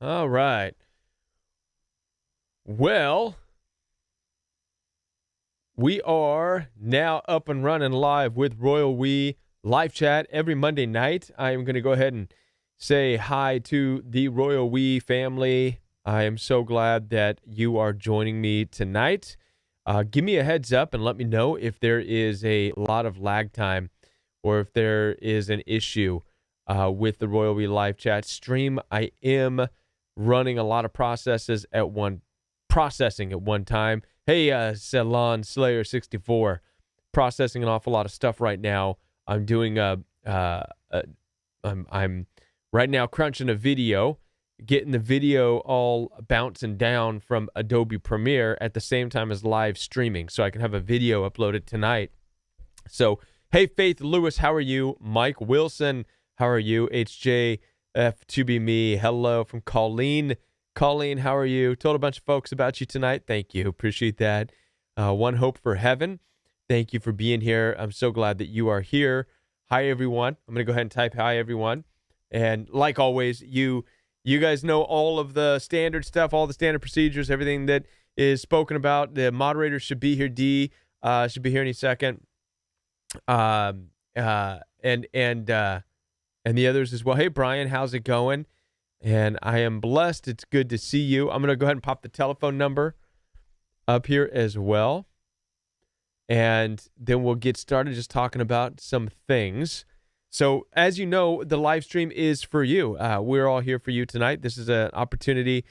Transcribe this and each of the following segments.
All right. Well, we are now up and running live with Royal We live chat every Monday night. I am going to go ahead and say hi to the Royal We family. I am so glad that you are joining me tonight. Give me a heads up and let me know if there is a lot of lag time or if there is an issue with the Royal We live chat stream. I am running a lot of processing at one time. Hey, Salon Slayer 64, processing an awful lot of stuff right now. I'm doing I'm right now crunching a video, getting the video all bouncing down from Adobe Premiere at the same time as live streaming, so I can have a video uploaded tonight. So, hey, Faith Lewis, how are you? Mike Wilson, how are you? HJF2B me, hello from Colleen. Colleen, how are you? Told a bunch of folks about you tonight. Thank you. Appreciate that. One Hope for Heaven. Thank you for being here. I'm so glad that you are here. Hi, everyone. I'm going to go ahead and type hi, everyone. And like always, you guys know all of the standard stuff, all the standard procedures, everything that is spoken about. The moderators should be here. D should be here any second. And the others as well. Hey, Brian, how's it going? And I am blessed. It's good to see you. I'm going to go ahead and pop the telephone number up here as well. And then we'll get started just talking about some things. So as you know, the live stream is for you. We're all here for you tonight. This is an opportunity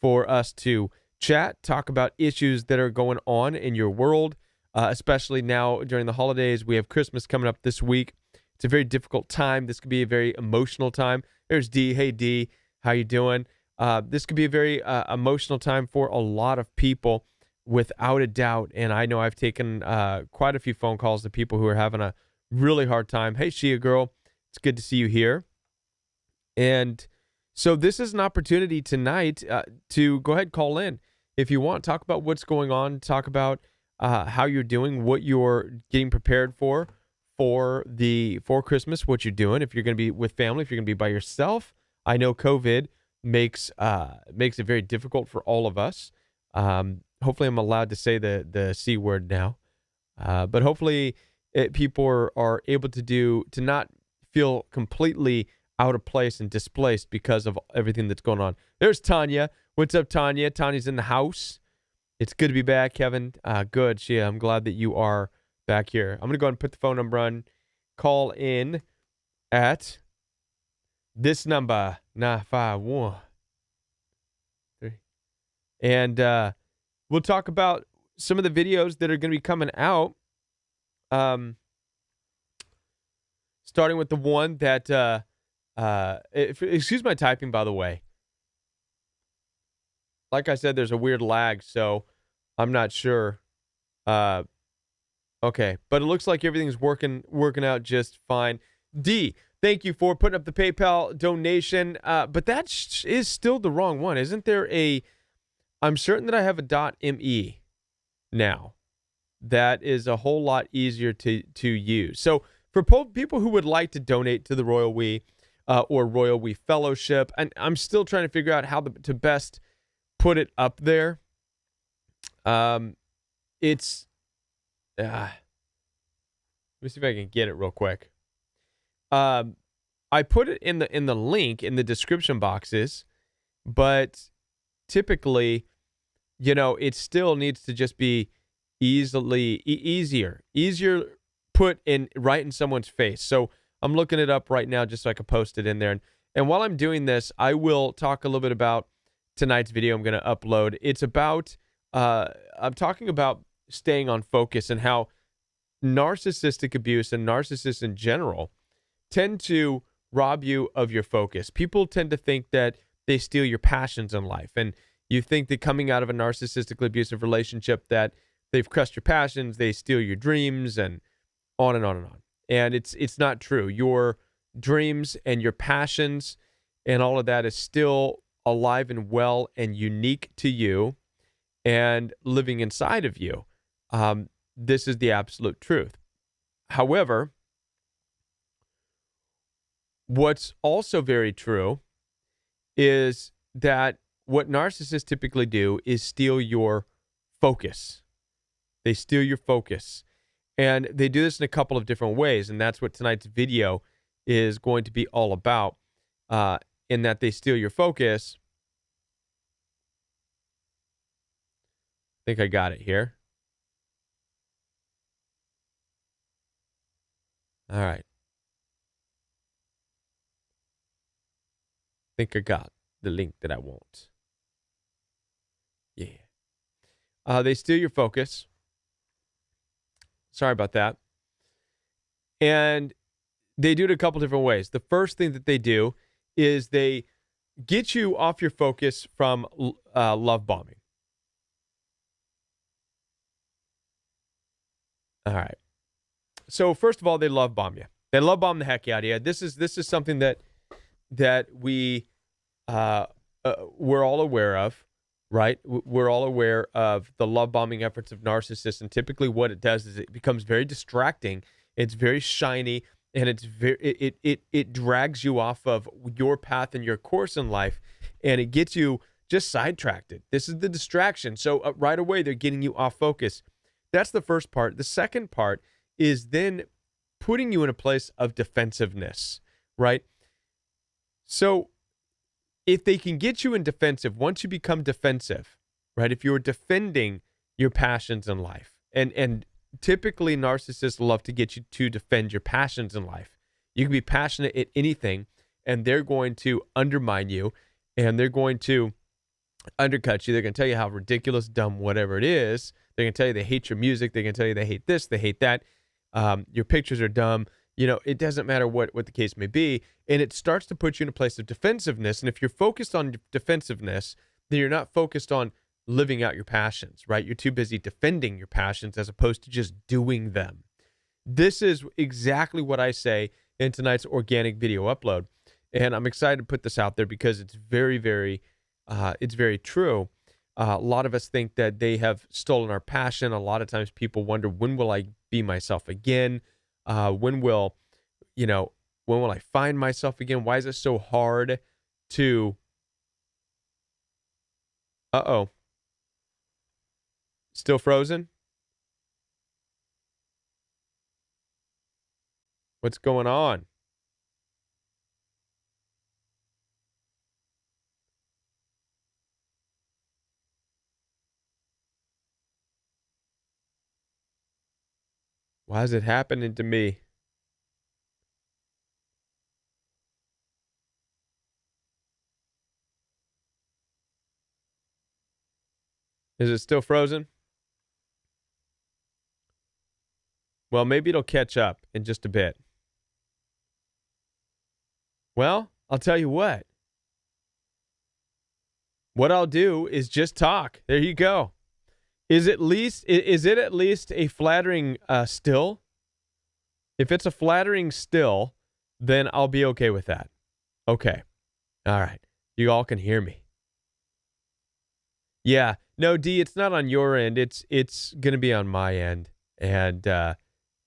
for us to chat, talk about issues that are going on in your world, especially now during the holidays. We have Christmas coming up this week. It's a very difficult time. This could be a very emotional time. There's D. Hey, D. How you doing? This could be a very emotional time for a lot of people, without a doubt. And I know I've taken quite a few phone calls to people who are having a really hard time. Hey, Shia girl, it's good to see you here. And so this is an opportunity tonight to go ahead and call in if you want. Talk about what's going on. Talk about how you're doing, what you're getting prepared for Christmas, what you're doing. If you're going to be with family, if you're going to be by yourself. I know COVID makes it very difficult for all of us. Hopefully, I'm allowed to say the C word now, but hopefully, people are able to not feel completely out of place and displaced because of everything that's going on. There's Tanya. What's up, Tanya? Tanya's in the house. It's good to be back, Kevin. Good, Shia. I'm glad that you are back here. I'm gonna go ahead and put the phone number on. Call in at this number 951 and we'll talk about some of the videos that are going to be coming out, starting with the one that excuse my typing, by the way. Like I said, there's a weird lag, so I'm not sure. Okay, but it looks like everything's working out just fine. D, thank you for putting up the PayPal donation, but that is still the wrong one. Isn't there I'm certain that I have a .me now. That is a whole lot easier to use. So for people who would like to donate to the Royal We or Royal We Fellowship, and I'm still trying to figure out how to best put it up there. It's let me see if I can get it real quick. I put it in the link in the description boxes, but typically, it still needs to just be easier put in right in someone's face. So I'm looking it up right now just so I can post it in there. And while I'm doing this, I will talk a little bit about tonight's video I'm going to upload. It's about I'm talking about staying on focus and how narcissistic abuse and narcissists in general tend to rob you of your focus. People tend to think that they steal your passions in life, and you think that coming out of a narcissistically abusive relationship that they've crushed your passions, they steal your dreams, and on and on and on. And it's not true. Your dreams and your passions and all of that is still alive and well and unique to you and living inside of you. This is the absolute truth. However, what's also very true is that what narcissists typically do is steal your focus. They steal your focus. And they do this in a couple of different ways. And that's what tonight's video is going to be all about, in that they steal your focus. I think I got it here. All right. I think I got the link that I want. Yeah. They steal your focus. Sorry about that. And they do it a couple different ways. The first thing that they do is they get you off your focus from love bombing. All right. So first of all, they love bomb you. They love bomb the heck out of you. This is something that we're all aware of, right? We're all aware of the love bombing efforts of narcissists, and typically what it does is it becomes very distracting. It's very shiny, and it drags you off of your path and your course in life, and it gets you just sidetracked. This is the distraction. So right away, they're getting you off focus. That's the first part. The second part is then putting you in a place of defensiveness, right? So if they can get you in defensive, once you become defensive, right? If you're defending your passions in life, and typically narcissists love to get you to defend your passions in life. You can be passionate at anything, and they're going to undermine you, and they're going to undercut you. They're going to tell you how ridiculous, dumb, whatever it is. They're going to tell you they hate your music. They're going to tell you they hate this, they hate that. Your pictures are dumb. You know, it doesn't matter what the case may be. And it starts to put you in a place of defensiveness. And if you're focused on defensiveness, then you're not focused on living out your passions, right? You're too busy defending your passions as opposed to just doing them. This is exactly what I say in tonight's organic video upload. And I'm excited to put this out there because it's very, very true. A lot of us think that they have stolen our passion. A lot of times people wonder, when will I be myself again? When will I find myself again? Why is it so hard to... Still frozen? What's going on? Why is it happening to me? Is it still frozen? Well, maybe it'll catch up in just a bit. Well, I'll tell you what. What I'll do is just talk. There you go. Is it at least a flattering still? If it's a flattering still, then I'll be okay with that. Okay. All right. You all can hear me. Yeah. No, D, it's not on your end. It's going to be on my end. And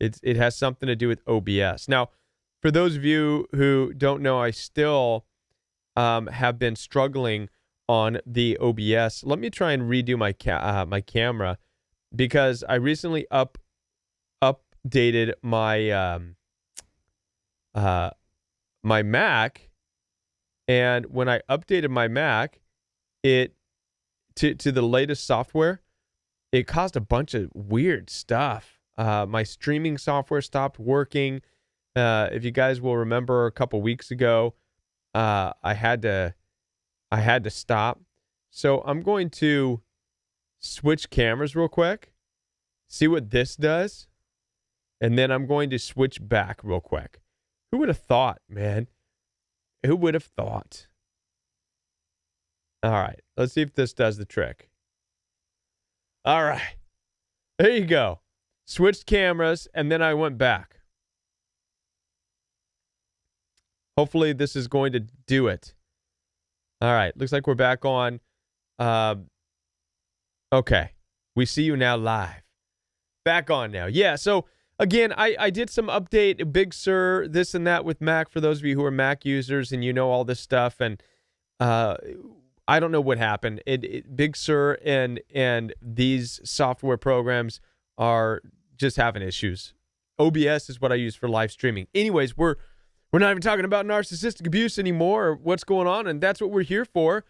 it has something to do with OBS. Now, for those of you who don't know, I still have been struggling on the OBS. Let me try and redo my camera, because I recently updated my my Mac, and when I updated my Mac, it to the latest software, it caused a bunch of weird stuff. My streaming software stopped working. If you guys will remember, a couple weeks ago, I had to stop. So I'm going to switch cameras real quick, see what this does, and then I'm going to switch back real quick. Who would have thought, man? Who would have thought? All right, let's see if this does the trick. All right, there you go. Switched cameras, and then I went back. Hopefully this is going to do it. All right, looks like we're back on. Okay, we see you now live. Back on now. Yeah, so again, I did some update, Big Sur, this and that with Mac, for those of you who are Mac users and you know all this stuff. And I don't know what happened. Big Sur and these software programs are just having issues. OBS is what I use for live streaming. Anyways, we're not even talking about narcissistic abuse anymore or what's going on, and that's what we're here for.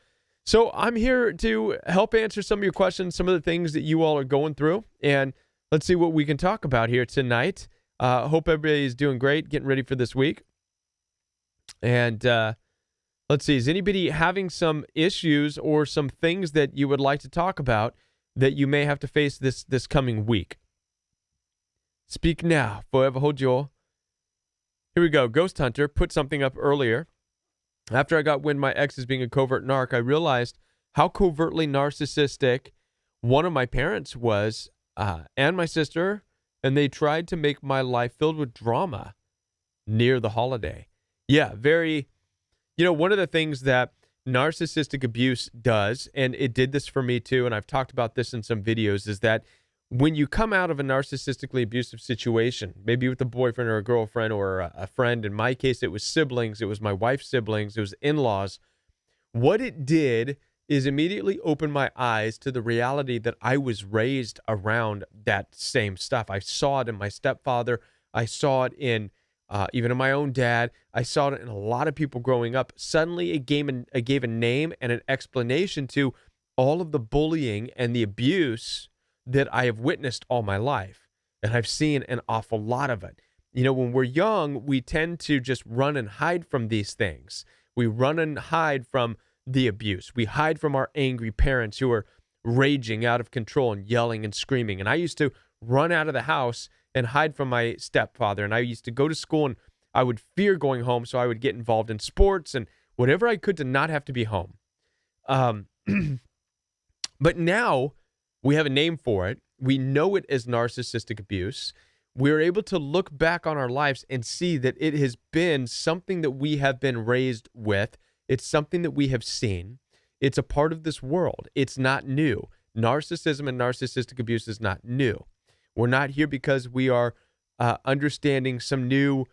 So I'm here to help answer some of your questions, some of the things that you all are going through, and let's see what we can talk about here tonight. Hope everybody is doing great, getting ready for this week. And let's see, is anybody having some issues or some things that you would like to talk about that you may have to face this coming week? Speak now, forever hold your. Here we go. Ghost Hunter put something up earlier. After I got wind my ex is being a covert narc, I realized how covertly narcissistic one of my parents was, and my sister, and they tried to make my life filled with drama near the holiday. Yeah, very, one of the things that narcissistic abuse does, and it did this for me too, and I've talked about this in some videos, is that when you come out of a narcissistically abusive situation, maybe with a boyfriend or a girlfriend or a friend, in my case, it was siblings, it was my wife's siblings, it was in-laws, what it did is immediately open my eyes to the reality that I was raised around that same stuff. I saw it in my stepfather. I saw it in even in my own dad. I saw it in a lot of people growing up. Suddenly it gave a name and an explanation to all of the bullying and the abuse that I have witnessed all my life. And I've seen an awful lot of it. When we're young, we tend to just run and hide from these things. We run and hide from the abuse. We hide from our angry parents who are raging out of control and yelling and screaming. And I used to run out of the house and hide from my stepfather. And I used to go to school and I would fear going home, so I would get involved in sports and whatever I could to not have to be home. But now we have a name for it. We know it as narcissistic abuse. We're able to look back on our lives and see that it has been something that we have been raised with. It's something that we have seen. It's a part of this world. It's not new. Narcissism and narcissistic abuse is not new. We're not here because we are understanding some new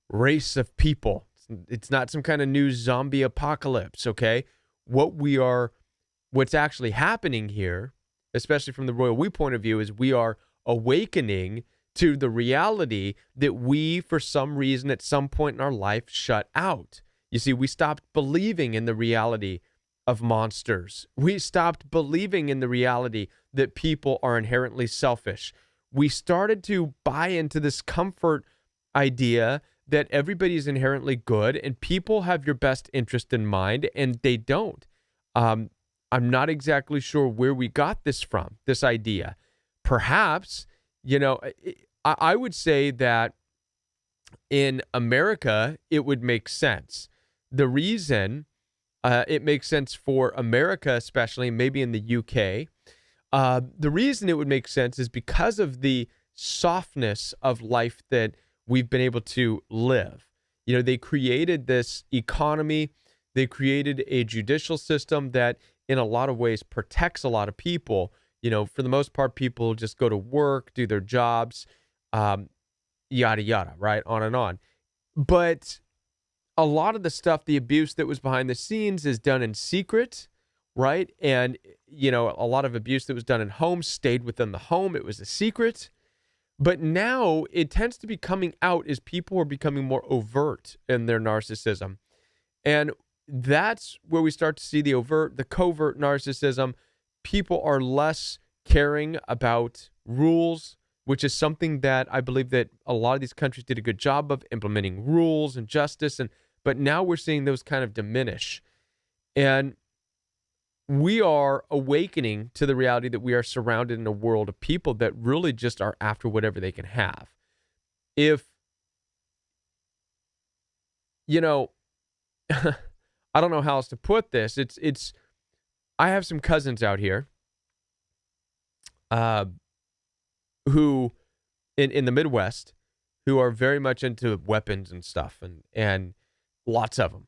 race of people. It's not some kind of new zombie apocalypse, okay? What's actually happening here, especially from the Royal We point of view, is we are awakening to the reality that we, for some reason, at some point in our life, shut out. You see, we stopped believing in the reality of monsters. We stopped believing in the reality that people are inherently selfish. We started to buy into this comfort idea that everybody is inherently good and people have your best interest in mind, and they don't. I'm not exactly sure where we got this from, this idea. Perhaps, I would say that in America, it would make sense. The reason it makes sense for America, especially maybe in the UK, the reason it would make sense is because of the softness of life that we've been able to live. They created this economy. They created a judicial system that in a lot of ways protects a lot of people. For the most part, people just go to work, do their jobs, yada, yada, right? On and on. But a lot of the stuff, the abuse that was behind the scenes is done in secret, right? And, a lot of abuse that was done in homes stayed within the home. It was a secret. But now it tends to be coming out as people are becoming more overt in their narcissism. And that's where we start to see the covert narcissism. People are less caring about rules, which is something that I believe that a lot of these countries did a good job of implementing rules and justice. But now we're seeing those kind of diminish. And we are awakening to the reality that we are surrounded in a world of people that really just are after whatever they can have. I don't know how else to put this. I have some cousins out here who in the Midwest who are very much into weapons and stuff and lots of them.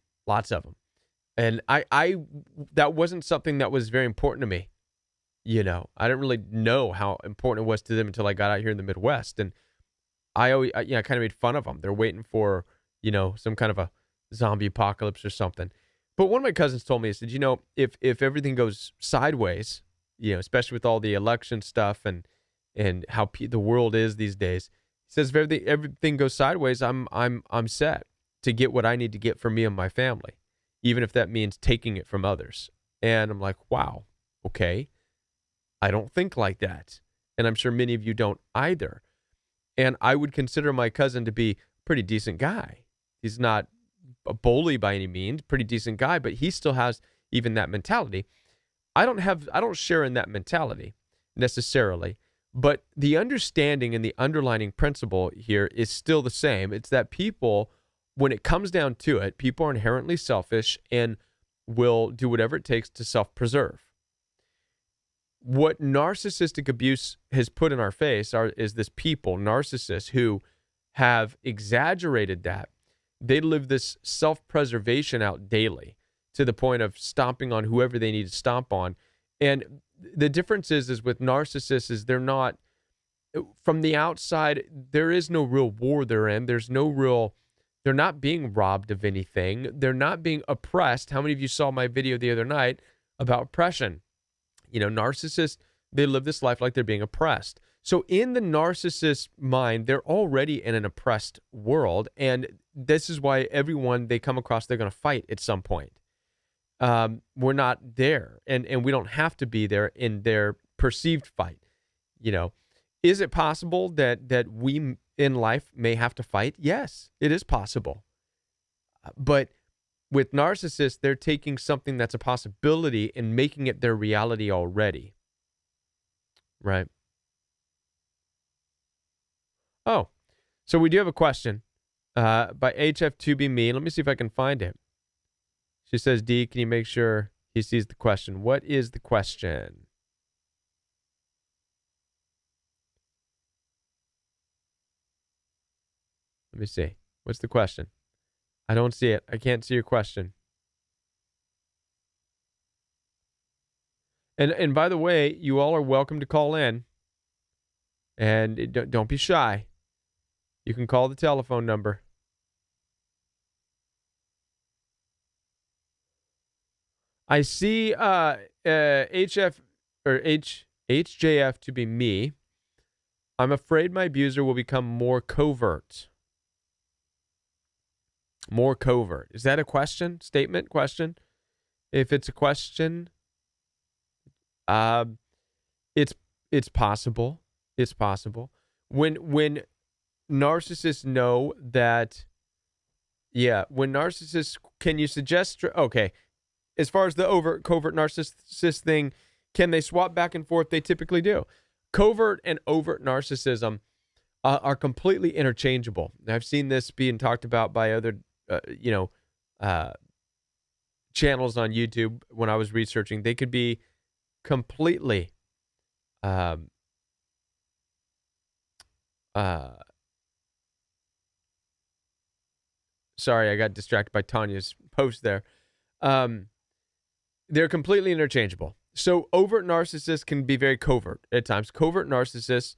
And I that wasn't something that was very important to me. I didn't really know how important it was to them until I got out here in the Midwest. And I kind of made fun of them. They're waiting for, some kind of a zombie apocalypse or something. But one of my cousins told me, he said, if everything goes sideways, especially with all the election stuff and how the world is these days, he says if everything goes sideways, I'm set to get what I need to get for me and my family, even if that means taking it from others. And I'm like, wow, okay. I don't think like that. And I'm sure many of you don't either. And I would consider my cousin to be a pretty decent guy. He's not a bully by any means, pretty decent guy, but he still has even that mentality. I don't share in that mentality necessarily, but the understanding and the underlying principle here is still the same. It's that people, when it comes down to it, people are inherently selfish and will do whatever it takes to self-preserve. What narcissistic abuse has put in our face is this people, narcissists, who have exaggerated that. They live this self-preservation out daily to the point of stomping on whoever they need to stomp on. And the difference is with narcissists is they're not, from the outside, there is no real war they're in. They're not being robbed of anything. They're not being oppressed. How many of you saw my video the other night about oppression? Narcissists, they live this life like they're being oppressed. So in the narcissist mind, they're already in an oppressed world. And this is why everyone they come across, they're going to fight at some point. We're not there, and we don't have to be there in their perceived fight. Is it possible that we in life may have to fight? Yes, it is possible. But with narcissists, they're taking something that's a possibility and making it their reality already. Right? Oh, so we do have a question by HF2BMe. Let me see if I can find it. She says, D, can you make sure he sees the question? What is the question? Let me see. What's the question? I don't see it. I can't see your question. And by the way, you all are welcome to call in. And don't be shy. You can call the telephone number. I see HJF to be me. I'm afraid my abuser will become more covert. More covert. Is that a question? Statement? Question? If it's a question, it's possible. It's possible. When narcissists know that, when narcissists, can you suggest, okay, as far as the covert narcissist thing, can they swap back and forth? They typically do. Covert and overt narcissism are completely interchangeable. I've seen this being talked about by other, channels on YouTube when I was researching. They could be completely, sorry, I got distracted by Tanya's post there. They're completely interchangeable. So overt narcissists can be very covert at times. Covert narcissists,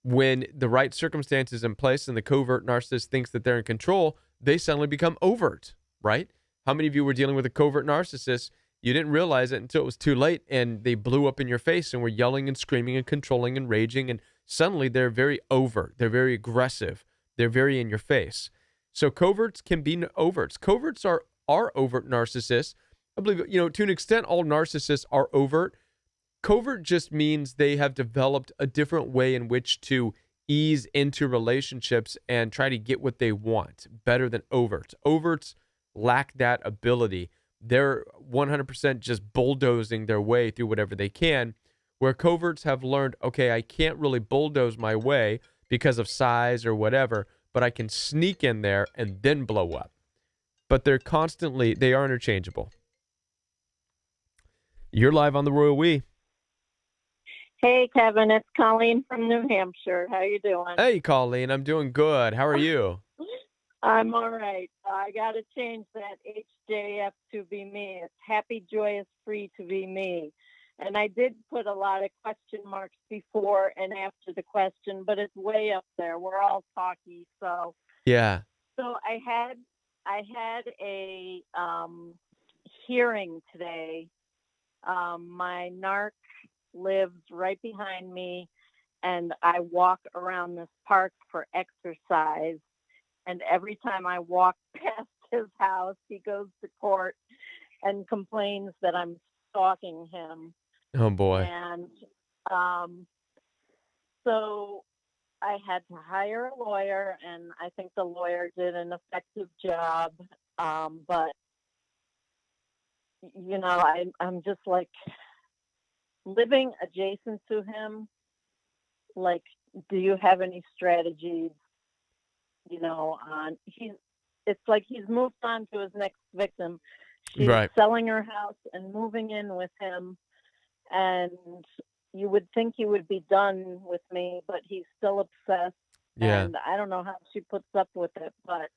when the right circumstances in place and the covert narcissist thinks that they're in control, they suddenly become overt, right? How many of you were dealing with a covert narcissist? You didn't realize it until it was too late, and they blew up in your face and were yelling and screaming and controlling and raging, and suddenly they're very overt. They're very aggressive. They're very in your face. So coverts can be overts. Coverts are overt narcissists. I believe, to an extent, all narcissists are overt. Covert just means they have developed a different way in which to ease into relationships and try to get what they want better than overts. Overts lack that ability. They're 100% just bulldozing their way through whatever they can, where coverts have learned, okay, I can't really bulldoze my way because of size or whatever, but I can sneak in there and then blow up. But they are interchangeable. You're live on the Royal We. Hey, Kevin, it's Colleen from New Hampshire. How you doing? Hey, Colleen, I'm doing good. How are you? I'm all right. I got to change that HJF to be me. It's happy, joyous, free to be me. And I did put a lot of question marks before and after the question, but it's way up there. We're all talky, so yeah. So I had a hearing today. My narc lives right behind me, and I walk around this park for exercise. And every time I walk past his house, he goes to court and complains that I'm stalking him. Oh boy. And so I had to hire a lawyer, and I think the lawyer did an effective job. But I'm just like living adjacent to him. Like, do you have any strategies? It's like he's moved on to his next victim. She's Right. selling her house and moving in with him, and you would think he would be done with me, but he's still obsessed. Yeah. And I don't know how she puts up with it, but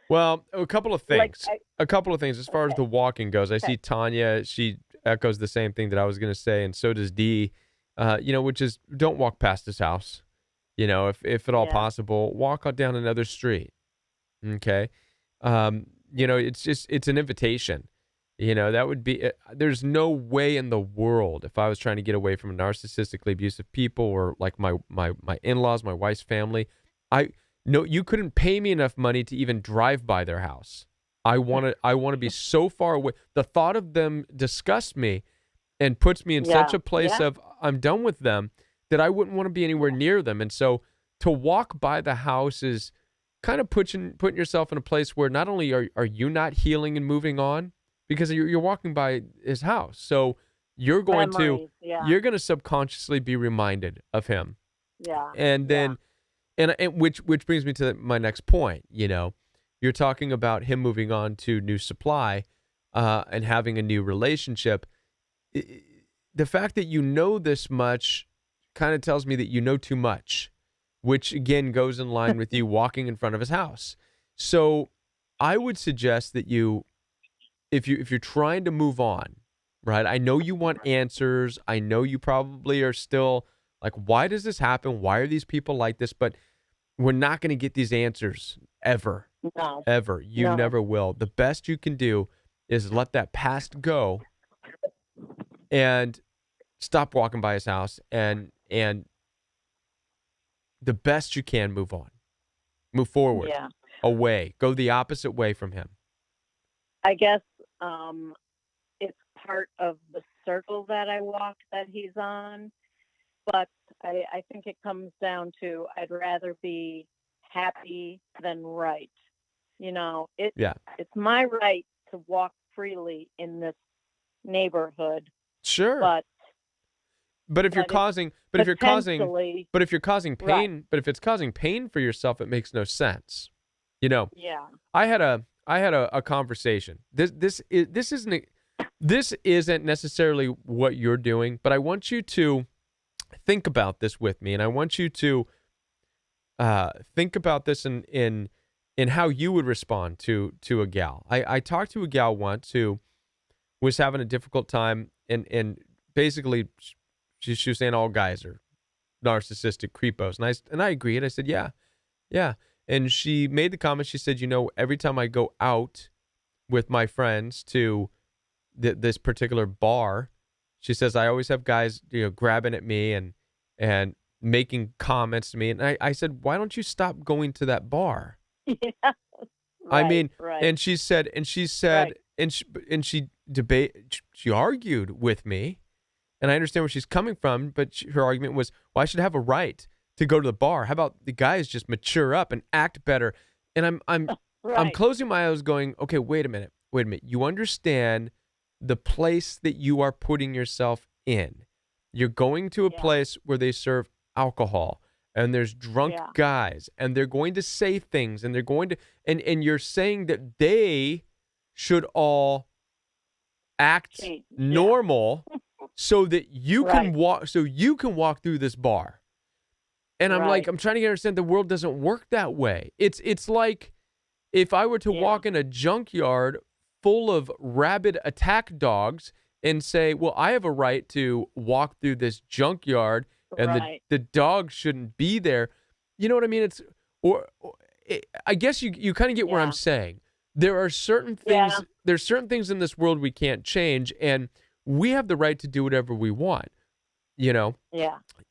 Well, a couple of things. As far as Okay. the walking goes, I see Tanya. She echoes the same thing that I was going to say, and so does Dee. Which is don't walk past his house. If at all Yeah. possible, walk on down another street. Okay. It's an invitation. That would be. There's no way in the world if I was trying to get away from narcissistically abusive people or like my in-laws, my wife's family. No, you couldn't pay me enough money to even drive by their house. I want to be so far away. The thought of them disgusts me and puts me in such a place of I'm done with them that I wouldn't want to be anywhere near them. And so to walk by the house is kind of putting yourself in a place where not only are you not healing and moving on because you're walking by his house. So you're going Memories, to subconsciously be reminded of him. Yeah. And then And which brings me to my next point. You're talking about him moving on to new supply and having a new relationship. The fact that you know this much kind of tells me that you know too much, which again goes in line with you walking in front of his house. So I would suggest that if you're trying to move on, right? I know you want answers. I know you probably are still like, why does this happen? Why are these people like this? But we're not going to get these answers ever. No. Ever. You never will. The best you can do is let that past go and stop walking by his house and the best you can move on. Move forward. Yeah. Away. Go the opposite way from him. I guess it's part of the circle that I walk that he's on. But I think it comes down to I'd rather be happy than right. It's my right to walk freely in this neighborhood. Sure. But if you're causing pain, but if it's causing pain for yourself, it makes no sense. Yeah. I had a conversation. This isn't necessarily what you're doing, but I want you to think about this with me, and I want you to think about this in how you would respond to a gal. I talked to a gal once who was having a difficult time, and basically she was saying all guys are narcissistic creepos, and I agreed. I said, yeah, and she made the comment. She said, every time I go out with my friends to this particular bar, she says, I always have guys, grabbing at me and making comments to me. And I said, why don't you stop going to that bar? Yeah. Right. Right. And she said, Right. she argued with me, and I understand where she's coming from, but her argument was, well, I should have a right to go to the bar. How about the guys just mature up and act better? And I'm closing my eyes going, okay, wait a minute. You understand the place that you are putting yourself in. You're going to a place where they serve alcohol and there's drunk guys and they're going to say things and they're going to, and you're saying that they should all act normal so that you can walk through this bar. And I'm like, I'm trying to understand the world doesn't work that way. It's like if I were to walk in a junkyard full of rabid attack dogs and say, well, I have a right to walk through this junkyard and the dog shouldn't be there. You know what I mean? I guess you kind of get where I'm saying. There are certain things there's certain things in this world we can't change, and we have the right to do whatever we want. Yeah.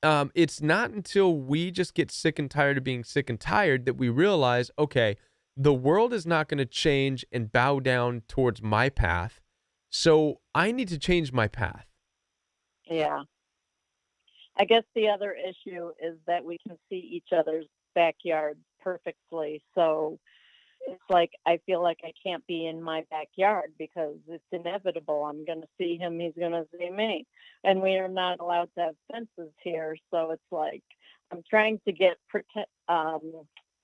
It's not until we just get sick and tired of being sick and tired that we realize, okay, the world is not going to change and bow down towards my path, so I need to change my path. Yeah. I guess the other issue is that we can see each other's backyards perfectly. So it's like I feel like I can't be in my backyard because it's inevitable. I'm going to see him, he's going to see me. And we are not allowed to have fences here. So it's like I'm trying to get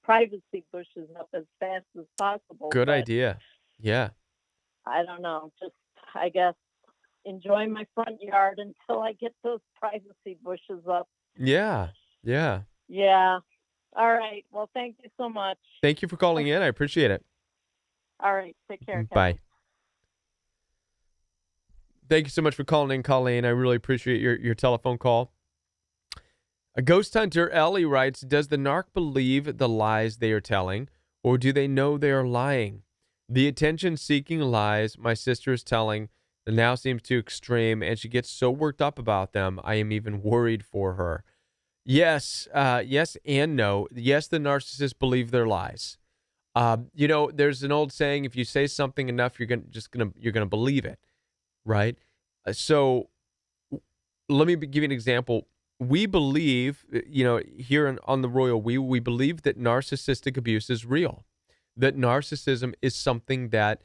privacy bushes up as fast as possible. Good idea. Yeah. I don't know. Just, I guess, enjoy my front yard until I get those privacy bushes up. Yeah. Yeah. Yeah. All right. Well, thank you so much. Thank you for calling in. I appreciate it. All right. Take care. Bye. Kevin. Thank you so much for calling in, Colleen. I really appreciate your telephone call. A ghost hunter, Ellie, writes, does the narc believe the lies they are telling, or do they know they are lying? The attention-seeking lies my sister is telling now seems too extreme, and she gets so worked up about them, I am even worried for her. Yes, yes and no. Yes, the narcissists believe their lies. There's an old saying: if you say something enough, you're gonna believe it, right? So, let me give you an example. We believe, here on the Royal we believe that narcissistic abuse is real, that narcissism is something that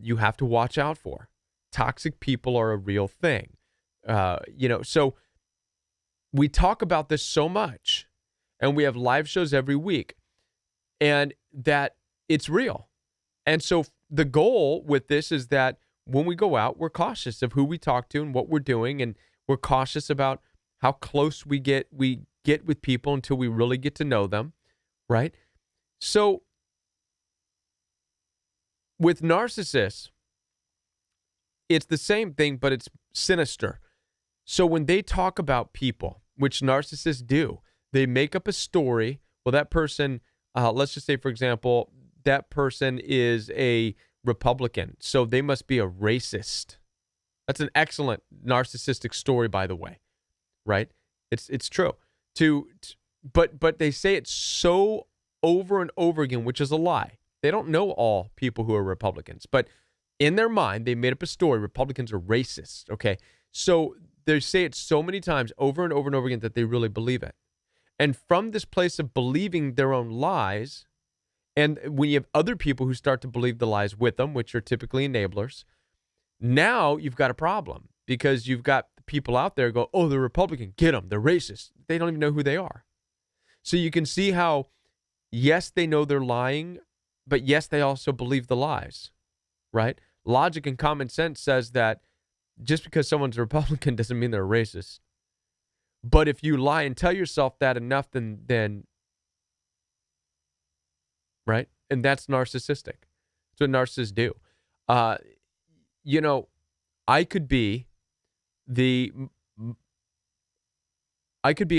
you have to watch out for. Toxic people are a real thing, so we talk about this so much, and we have live shows every week, and that it's real. And so the goal with this is that when we go out, we're cautious of who we talk to and what we're doing, and we're cautious about how close we get with people until we really get to know them, right? So with narcissists, it's the same thing, but it's sinister. So when they talk about people, which narcissists do, they make up a story. Well, that person, let's just say, for example, that person is a Republican, so they must be a racist. That's an excellent narcissistic story, by the way, right? It's true. But they say it so over and over again, which is a lie. They don't know all people who are Republicans, but in their mind, they made up a story. Republicans are racist, okay? So they say it so many times over and over and over again that they really believe it. And from this place of believing their own lies, and when you have other people who start to believe the lies with them, which are typically enablers, now you've got a problem because you've got people out there go, oh, they're Republican, get them, they're racist. They don't even know who they are. So you can see how, yes, they know they're lying, but yes, they also believe the lies, right? Logic and common sense says that just because someone's a Republican doesn't mean they're a racist. But if you lie and tell yourself that enough, then right? And that's narcissistic. That's what narcissists do. I could be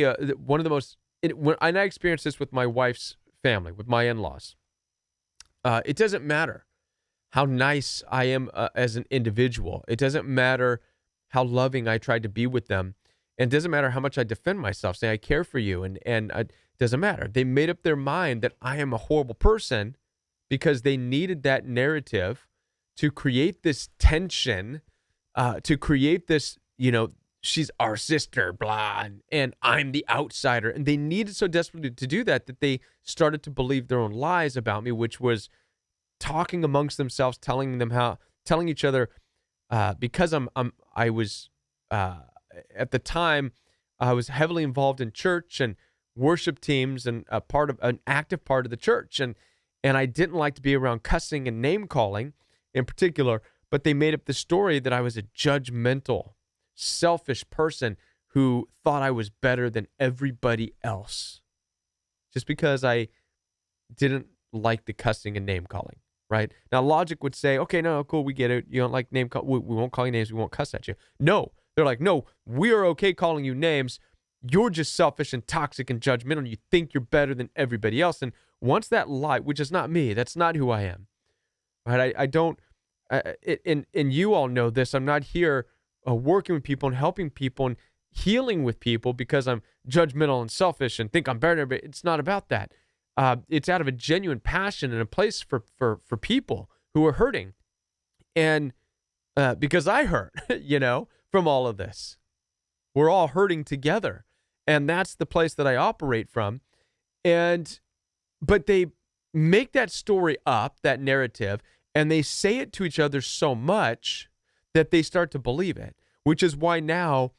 one of the most, and I experienced this with my wife's family, with my in-laws. It doesn't matter how nice I am as an individual. It doesn't matter how loving I tried to be with them. And it doesn't matter how much I defend myself, say I care for you. And it doesn't matter. They made up their mind that I am a horrible person because they needed that narrative to create this tension, to create this, she's our sister, blah, and I'm the outsider. And they needed so desperately to do that they started to believe their own lies about me, which was talking amongst themselves, telling each other, because I was at the time I was heavily involved in church and worship teams and an active part of the church, and I didn't like to be around cussing and name calling in particular. But they made up the story that I was a judgmental, selfish person who thought I was better than everybody else, just because I didn't like the cussing and name calling. Right? Now, logic would say, okay, no, cool, we get it. You don't like name call. We won't call you names. We won't cuss at you. No, they're like, no, we are okay calling you names. You're just selfish and toxic and judgmental. You think you're better than everybody else. And once that lie, which is not me, that's not who I am. Right? I don't and you all know this, I'm not here working with people and helping people and healing with people because I'm judgmental and selfish and think I'm better, but it's not about that. It's out of a genuine passion and a place for people who are hurting. And because I hurt, from all of this. We're all hurting together. And that's the place that I operate from. But they make that story up, that narrative, and they say it to each other so much that they start to believe it, which is why now,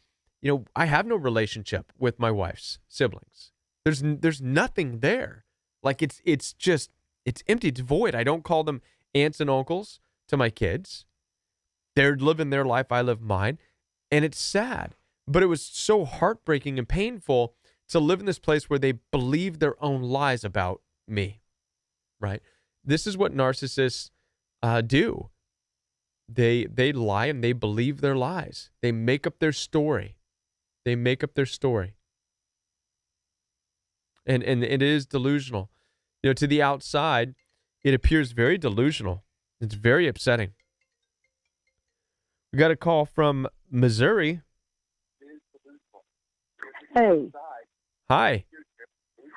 I have no relationship with my wife's siblings. There's nothing there. Like it's empty, it's void. I don't call them aunts and uncles to my kids. They're living their life, I live mine, and it's sad. But it was so heartbreaking and painful to live in this place where they believe their own lies about me, right? This is what narcissists do. They lie and they believe their lies. They make up their story. And it is delusional. To the outside, it appears very delusional. It's very upsetting. We got a call from Missouri. Hey. Hi.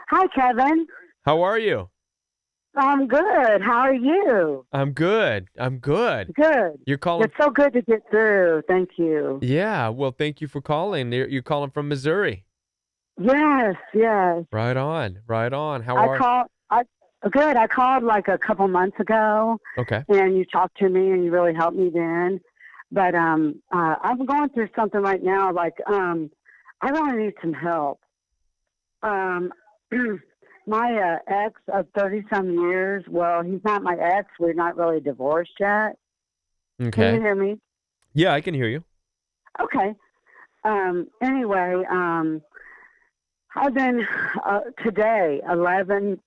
Hi, Kevin. How are you? I'm good. How are you? I'm good. Good. You're calling? It's so good to get through. Thank you. Yeah. Well, thank you for calling. You're calling from Missouri. Yes. Right on. How are you? Good. I called like a couple months ago. Okay. And you talked to me and you really helped me then. But I'm going through something right now. Like I really need some help. My ex of 30-some years, well, he's not my ex. We're not really divorced yet. Okay. Can you hear me? Yeah, I can hear you. Okay. Anyway, I've been today 11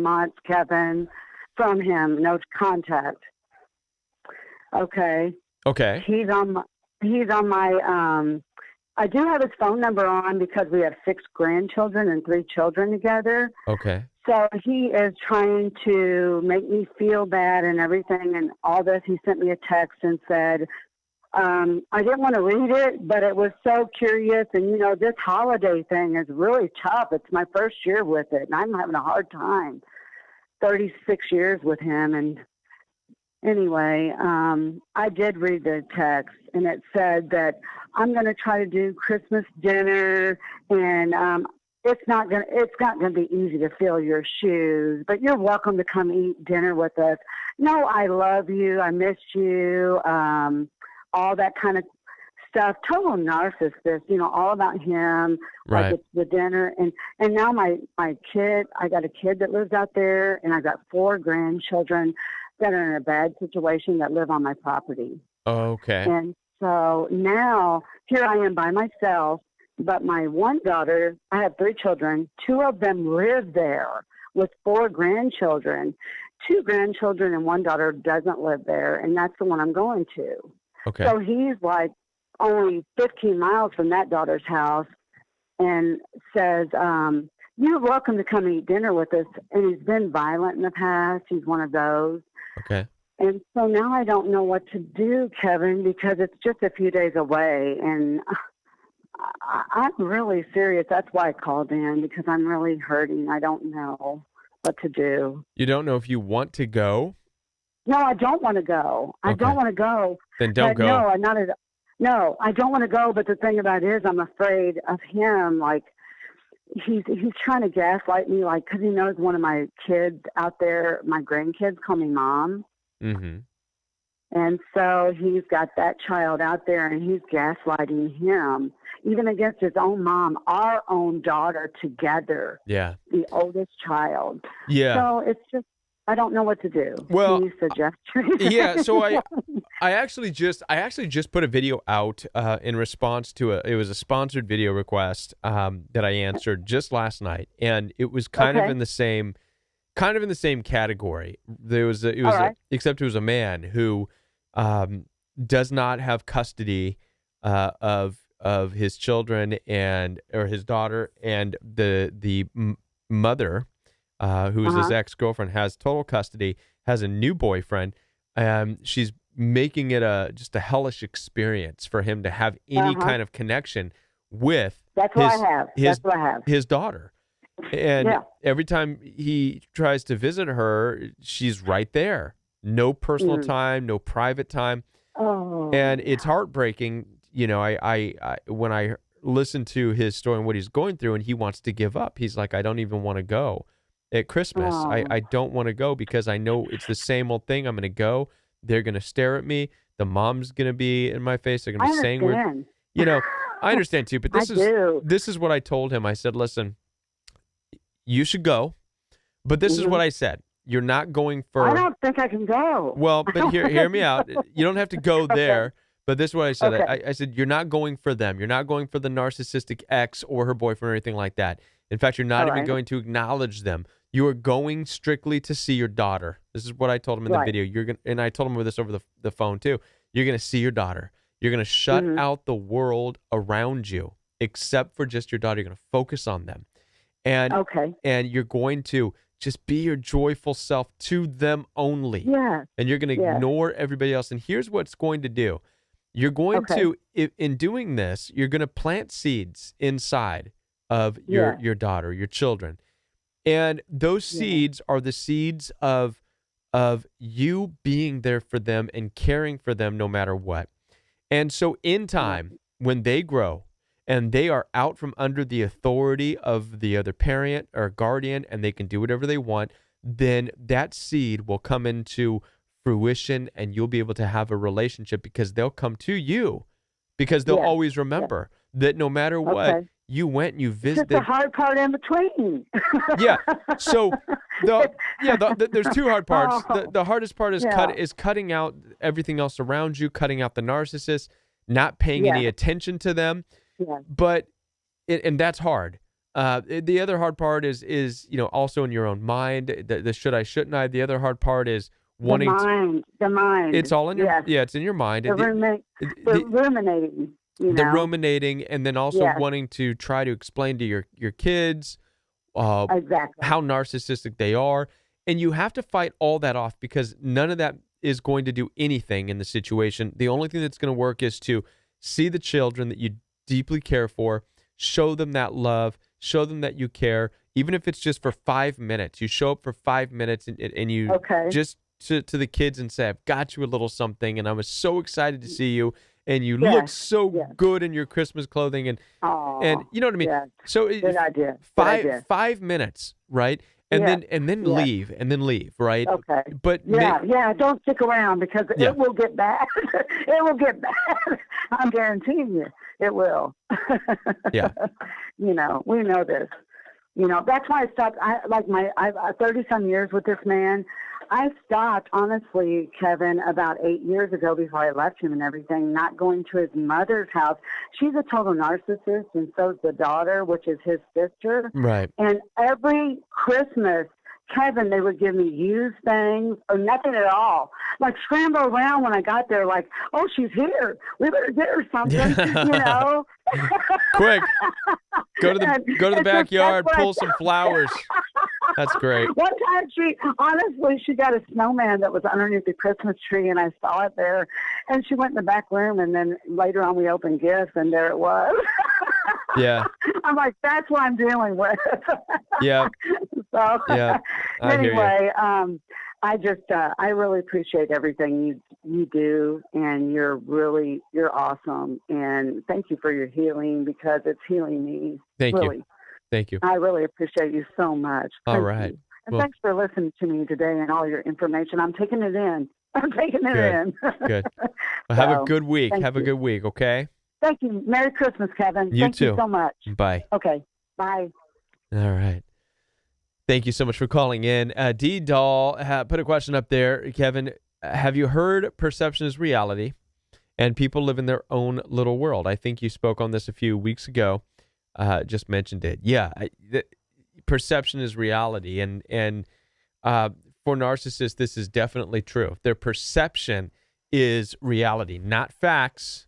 months, Kevin, from him, no contact. Okay. He's on my I do have his phone number on because we have 6 grandchildren and 3 children together. Okay. So he is trying to make me feel bad and everything and all this. He sent me a text and said, I didn't want to read it, but it was so curious. And, this holiday thing is really tough. It's my first year with it, and I'm having a hard time. 36 years with him. And anyway, I did read the text, and it said that I'm going to try to do Christmas dinner, and it's not going to be easy to fill your shoes, but you're welcome to come eat dinner with us. No, I love you. I miss you. All that kind of stuff. Total narcissist, all about him. Right. Like it's the dinner. And now my kid, I got a kid that lives out there, and I got 4 grandchildren that are in a bad situation that live on my property. Okay. And so now here I am by myself, but my one daughter, I have 3 children, 2 of them live there with 4 grandchildren. 2 grandchildren and 1 daughter doesn't live there, and that's the one I'm going to. Okay. So he's like only 15 miles from that daughter's house and says, you're welcome to come eat dinner with us. And he's been violent in the past. He's one of those. Okay. And so now I don't know what to do, Kevin, because it's just a few days away. And I'm really serious. That's why I called in, because I'm really hurting. I don't know what to do. You don't know if you want to go? No, I don't want to go. I don't want to go. Then don't go. No, I don't want to go. But the thing about it is, I'm afraid of him. Like he's trying to gaslight me, like because he knows one of my kids out there, my grandkids call me mom. Mm-hmm. And so he's got that child out there, and he's gaslighting him, even against his own mom, our own daughter together. Yeah. The oldest child. Yeah. So it's just, I don't know what to do. Well, can you suggest? Yeah. So I actually just put a video out in response to it was a sponsored video request that I answered just last night, and it was kind of in the same category. Except it was a man who does not have custody of his children or his daughter, and the mother who is his ex-girlfriend has total custody, has a new boyfriend, she's making it just a hellish experience for him to have any kind of connection with his daughter. And every time he tries to visit her, she's right there. No personal time, no private time. Oh. And it's heartbreaking. You know, I when I listen to his story and what he's going through, and he wants to give up. He's like, I don't even want to go at Christmas. I don't want to go because I know it's the same old thing. I'm going to go. They're going to stare at me. The mom's going to be in my face. They're going to be saying weird. You know, I understand too, but this is what I told him. I said, listen, you should go, but this is what I said. You're not going for. I don't think I can go. Well, but hear me out. You don't have to go there. Okay. But this is what I said. Okay. I said, you're not going for them. You're not going for the narcissistic ex or her boyfriend or anything like that. In fact, you're not even going to acknowledge them. You are going strictly to see your daughter. This is what I told him in the video. And I told him this over the phone too. You're going to see your daughter. You're going to shut out the world around you, except for just your daughter. You're going to focus on them. And you're going to just be your joyful self to them only. Yeah. And you're going to ignore everybody else. And here's what it's going to do. You're going to, in doing this, you're going to plant seeds inside of your daughter, your children. And those seeds are the seeds of you being there for them and caring for them no matter what. And so in time, when they grow and they are out from under the authority of the other parent or guardian and they can do whatever they want, then that seed will come into fruition and you'll be able to have a relationship because they'll come to you because they'll always remember that no matter what, you went and you visited. It's just the hard part in between. So there's two hard parts. The hardest part is cutting out everything else around you, cutting out the narcissist, not paying any attention to them. But and that's hard. The other hard part is also in your own mind. The should I, shouldn't I? The other hard part is wanting the mind. It's all in your it's in your mind. The ruminating. The ruminating, and then also wanting to try to explain to your kids how narcissistic they are. And you have to fight all that off because none of that is going to do anything in the situation. The only thing that's going to work is to see the children that you deeply care for, show them that love, show them that you care, even if it's just for 5 minutes. You show up for 5 minutes and you just to the kids and say, I've got you a little something, and I was so excited to see you. And you look so good in your Christmas clothing, and you know what I mean. So good idea. 5 minutes, right? And then leave, right? Okay. But don't stick around because it will get bad. It will get bad. I'm guaranteeing you, it will. We know this. That's why I stopped. I've 30-some years with this man. I stopped, honestly, Kevin, about 8 years ago before I left him and everything, not going to his mother's house. She's a total narcissist, and so's the daughter, which is his sister. Right. And every Christmas, Kevin, they would give me used things or nothing at all. Like scramble around when I got there, like, oh, she's here. We better get her something, Quick. Go to the backyard, pull some flowers. That's great. One time she got a snowman that was underneath the Christmas tree, and I saw it there. And she went in the back room, and then later on we opened gifts, and there it was. Yeah. I'm like, that's what I'm dealing with. Yeah. So anyway, I really appreciate everything you do, and you're awesome. And thank you for your healing because it's healing me. Thank you. Thank you. I really appreciate you so much. All right. And thanks for listening to me today and all your information. I'm taking it in. in. Good. Well, have a good week. Have a good week, okay? Thank you. Merry Christmas, Kevin. Thank you so much. Bye. Okay. Bye. All right. Thank you so much for calling in. D. Doll put a question up there. Kevin, have you heard perception is reality and people live in their own little world? I think you spoke on this a few weeks ago. Just mentioned it. Yeah. Perception is reality. And for narcissists, this is definitely true. Their perception is reality, not facts.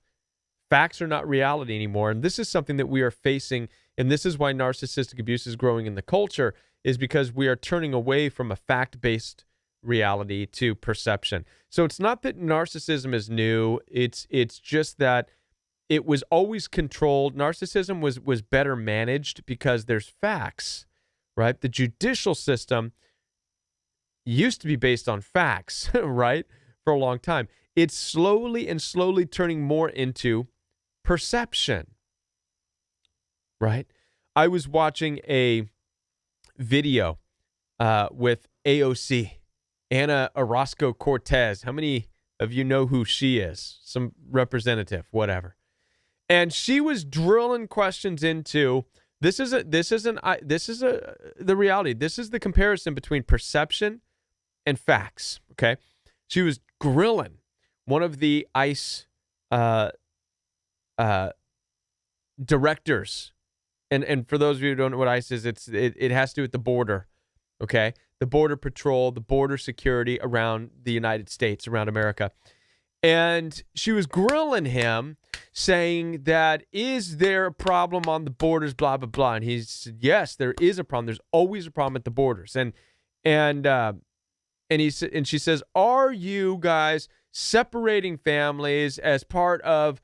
Facts are not reality anymore. And this is something that we are facing. And this is why narcissistic abuse is growing in the culture, is because we are turning away from a fact-based reality to perception. So it's not that narcissism is new. It's just that it was always controlled. Narcissism was better managed because there's facts, right? The judicial system used to be based on facts, right? For a long time. It's slowly turning more into perception, right? I was watching a video with AOC, Ana Orozco-Cortez. How many of you know who she is? Some representative, whatever. And she was drilling questions into the reality. This is the comparison between perception and facts. Okay, she was grilling one of the ICE directors, and for those of you who don't know what ICE is, it has to do with the border. Okay, the border patrol, the border security around the United States, around America. And she was grilling him, saying that, is there a problem on the borders, blah, blah, blah. And he said, yes, there is a problem. There's always a problem at the borders. And she says, are you guys separating families as part of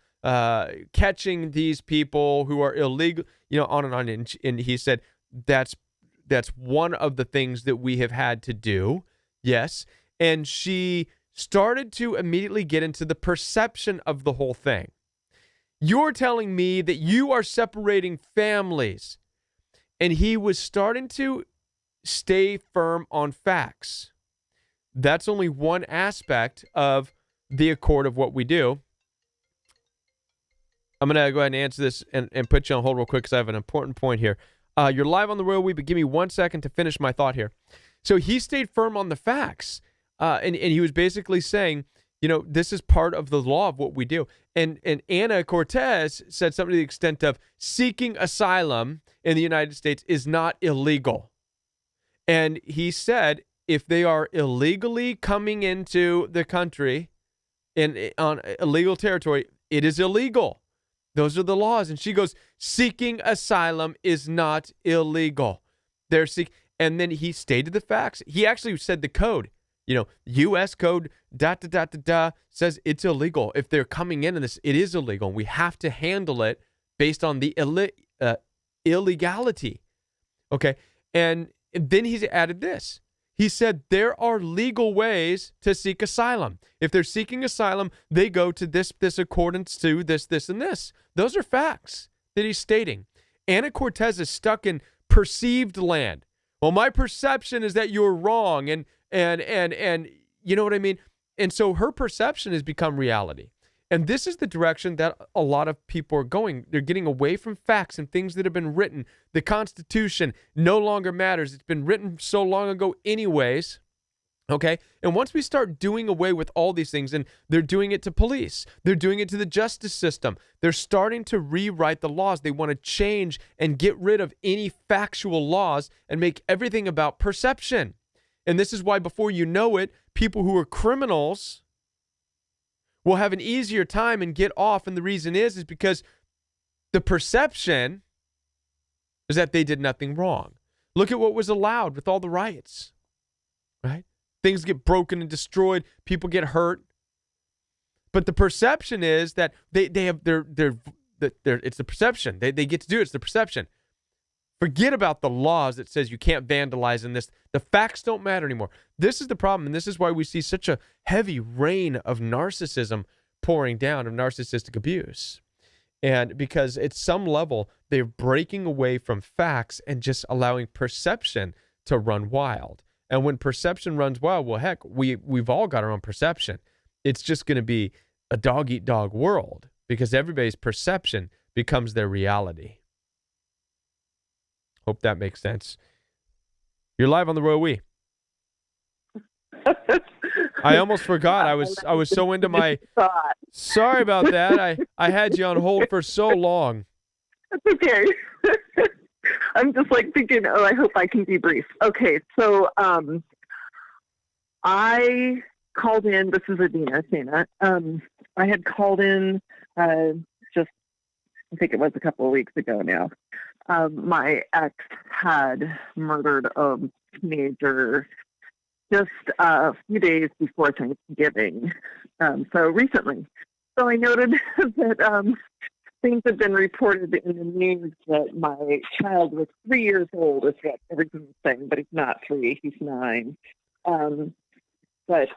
catching these people who are illegal, on and on. And he said, that's one of the things that we have had to do. Yes. And she started to immediately get into the perception of the whole thing. You're telling me that you are separating families. And he was starting to stay firm on facts. That's only one aspect of the accord of what we do. I'm going to go ahead and answer this and put you on hold real quick because I have an important point here. You're live on the Royal We, but give me 1 second to finish my thought here. So he stayed firm on the facts. And he was basically saying, this is part of the law of what we do. And Ana Cortez said something to the extent of seeking asylum in the United States is not illegal. And he said, if they are illegally coming into the country on illegal territory, it is illegal. Those are the laws. And she goes, seeking asylum is not illegal. And then he stated the facts. He actually said the code. U.S. code, says it's illegal. If they're coming in this, it is illegal. And we have to handle it based on the illegality. Okay. And then he's added this. He said there are legal ways to seek asylum. If they're seeking asylum, they go to this accordance to this, and this. Those are facts that he's stating. Ana Cortez is stuck in perceived land. Well, my perception is that you're wrong, and you know what I mean? And so her perception has become reality. And this is the direction that a lot of people are going. They're getting away from facts and things that have been written. The Constitution no longer matters. It's been written so long ago anyways. Okay? And once we start doing away with all these things, and they're doing it to police, they're doing it to the justice system, they're starting to rewrite the laws. They want to change and get rid of any factual laws and make everything about perception. And this is why, before you know it, people who are criminals will have an easier time and get off. And the reason is because the perception is that they did nothing wrong. Look at what was allowed with all the riots, right? Things get broken and destroyed. People get hurt. But the perception is that it's the perception. They get to do it. It's the perception. Forget about the laws that says you can't vandalize in this. The facts don't matter anymore. This is the problem, and this is why we see such a heavy rain of narcissism pouring down, of narcissistic abuse. And because at some level, they're breaking away from facts and just allowing perception to run wild. And when perception runs wild, well, heck, we've all got our own perception. It's just going to be a dog-eat-dog world because everybody's perception becomes their reality. Hope that makes sense. You're live on the Royal We. I almost forgot. I was so into my. Sorry about that. I had you on hold for so long. That's okay. I'm just thinking. Oh, I hope I can be brief. Okay, so I called in. This is Adina saying that. I had called in just. I think it was a couple of weeks ago now. My ex had murdered a teenager just a few days before Thanksgiving. So recently. So I noted that things have been reported in the news that my child was 3 years old, is what everything's saying, but he's not 3, he's 9. But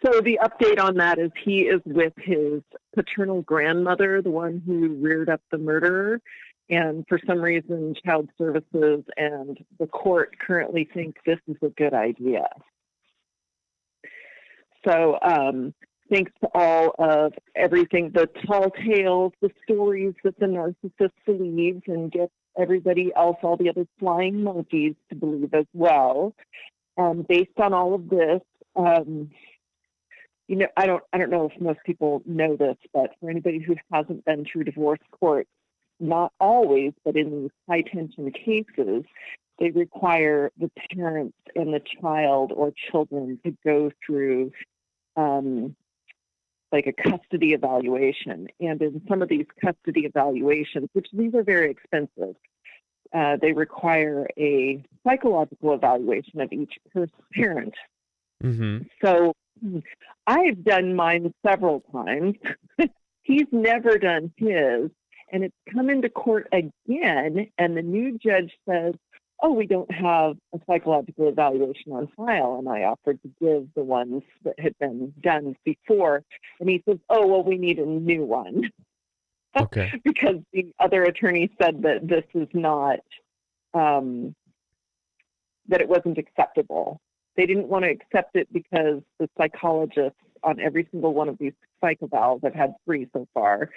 so the update on that is he is with his paternal grandmother, the one who reared up the murderer. And for some reason, Child Services and the court currently think this is a good idea. So thanks to all of everything, the tall tales, the stories that the narcissist believes and gets everybody else, all the other flying monkeys to believe as well. Based on all of this, you know, I don't know if most people know this, but for anybody who hasn't been through divorce court, not always, but in these high tension cases, they require the parents and the child or children to go through like a custody evaluation. And in some of these custody evaluations, which these are very expensive, they require a psychological evaluation of each parent. Mm-hmm. So I've done mine several times. He's never done his, and it's come into court again, and the new judge says, oh, we don't have a psychological evaluation on file, and I offered to give the ones that had been done before, and he says, oh, well, we need a new one. Okay. Because the other attorney said that this is not, that it wasn't acceptable. They didn't want to accept it because the psychologists on every single one of these psych evals, I've had 3 so far,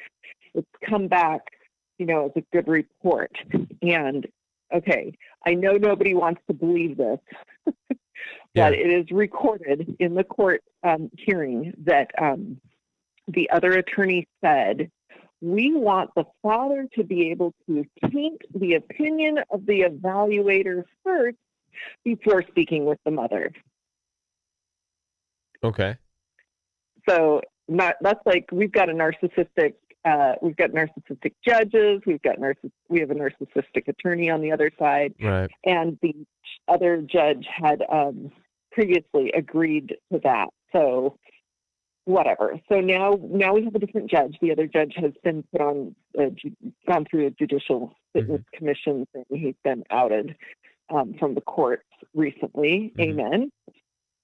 it's come back, you know, as a good report. And okay, I know nobody wants to believe this, but it is recorded in the court hearing that the other attorney said, we want the father to be able to taint the opinion of the evaluator first before speaking with the mother. Okay. So that's like, we've got narcissistic judges, we have a narcissistic attorney on the other side, Right. and the other judge had previously agreed to that. So whatever. So now we have a different judge. The other judge has been put on, gone through a judicial fitness commission, and he's been outed from the courts recently. Amen.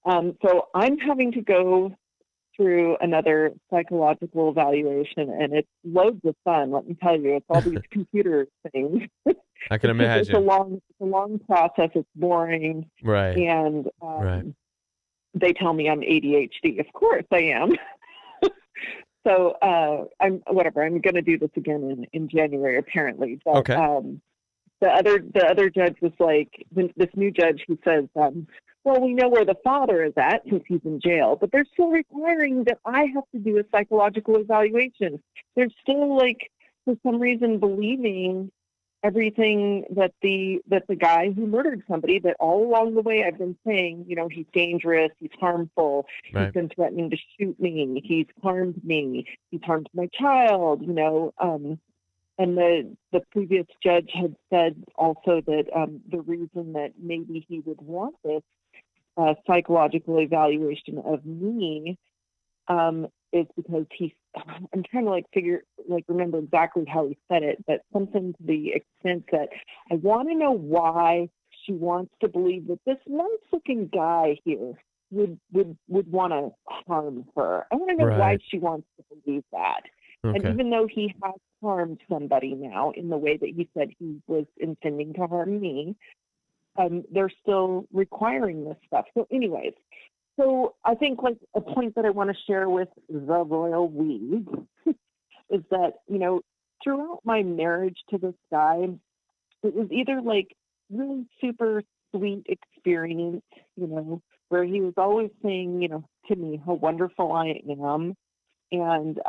So I'm having to go through another psychological evaluation, and it's loads of fun. Let me tell you, it's all these computer things. I can imagine. It's a long process. It's boring. Right. And Right. they tell me I'm ADHD. Of course I am. So I'm going to do this again in January, apparently. But, Okay. the other judge was like, this new judge who says, well, we know where the father is at since he's in jail, but they're still requiring that I have to do a psychological evaluation. They're still, like, for some reason, believing everything that the guy who murdered somebody, that all along the way I've been saying, you know, he's dangerous, he's harmful, Right. he's been threatening to shoot me, he's harmed me, he's harmed my child, you know. And the previous judge had said also that the reason that maybe he would want this psychological evaluation of me is because I'm trying to remember exactly how he said it, but something to the extent that I want to know why she wants to believe that this nice-looking guy here would want to harm her. I want to know why she wants to believe that. Okay. And even though he has harmed somebody now in the way that he said he was intending to harm me, they're still requiring this stuff. So anyways, so I think like a point that I want to share with the royal we is that, you know, throughout my marriage to this guy, it was either like really super sweet experience, you know, where he was always saying, you know, to me how wonderful I am. And,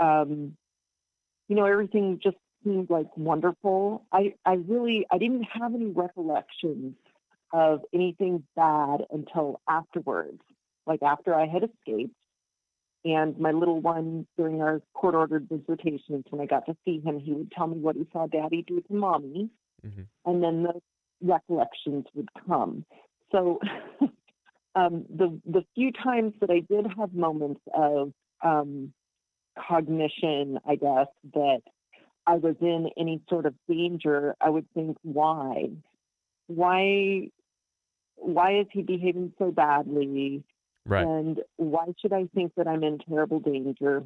you know, everything just seemed like wonderful. I didn't have any recollections of anything bad until afterwards, like after I had escaped. And my little one, during our court-ordered visitations, when I got to see him, he would tell me what he saw Daddy do to Mommy, and then the recollections would come. So the few times that I did have moments of cognition, I guess, that I was in any sort of danger, I would think, why? Why is he behaving so badly? Right. And why should I think that I'm in terrible danger?